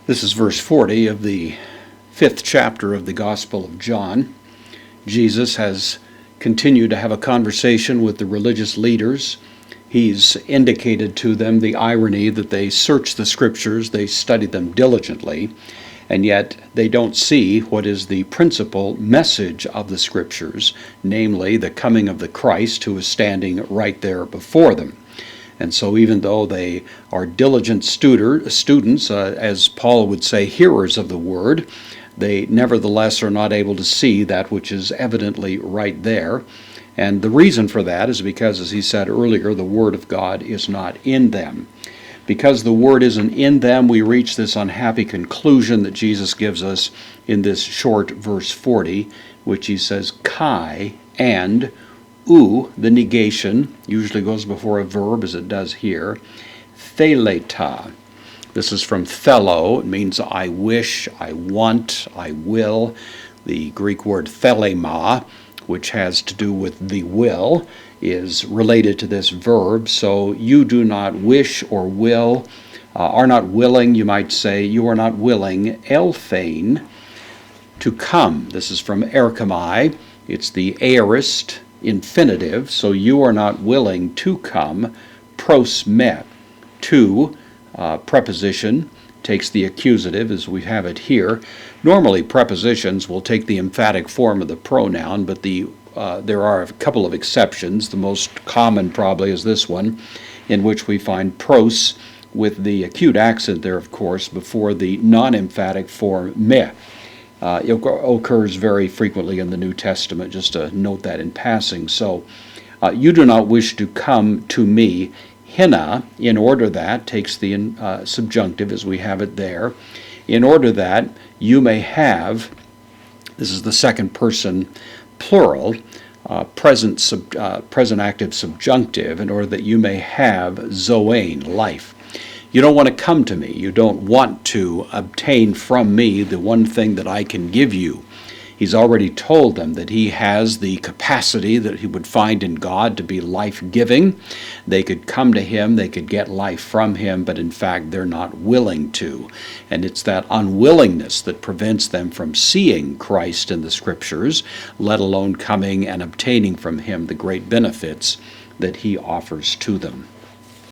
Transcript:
This is verse 40 of the 5th chapter of the Gospel of John. Jesus has continued to have a conversation with the religious leaders. He's indicated to them the irony that they search the Scriptures, they study them diligently, and yet they don't see what is the principal message of the Scriptures, namely the coming of the Christ who is standing right there before them. And so even though they are diligent students, as Paul would say, hearers of the Word, they nevertheless are not able to see that which is evidently right there. And the reason for that is because, as he said earlier, the Word of God is not in them. Because the Word isn't in them, we reach this unhappy conclusion that Jesus gives us in this short verse 40, which he says, kai and the negation, usually goes before a verb as it does here, theleta. This is from thelo. It means I wish, I want, I will. The Greek word thelema, which has to do with the will, is related to this verb. So you do not wish or will, are not willing, you might say, you are not willing, elphein, to come. This is from erchomai. It's the aorist infinitive, so you are not willing to come, pros me, to, preposition, takes the accusative as we have it here. Normally prepositions will take the emphatic form of the pronoun, but there are a couple of exceptions. The most common probably is this one, in which we find pros with the acute accent there, of course, before the non-emphatic form me. It occurs very frequently in the New Testament, just to note that in passing. So, you do not wish to come to me, hina, in order that, takes the subjunctive as we have it there, in order that you may have, this is the second person plural, present active subjunctive, in order that you may have zoein, life. You don't want to come to me. You don't want to obtain from me the one thing that I can give you. He's already told them that he has the capacity that he would find in God to be life-giving. They could come to him, they could get life from him, but in fact they're not willing to. And it's that unwillingness that prevents them from seeing Christ in the Scriptures, let alone coming and obtaining from him the great benefits that he offers to them.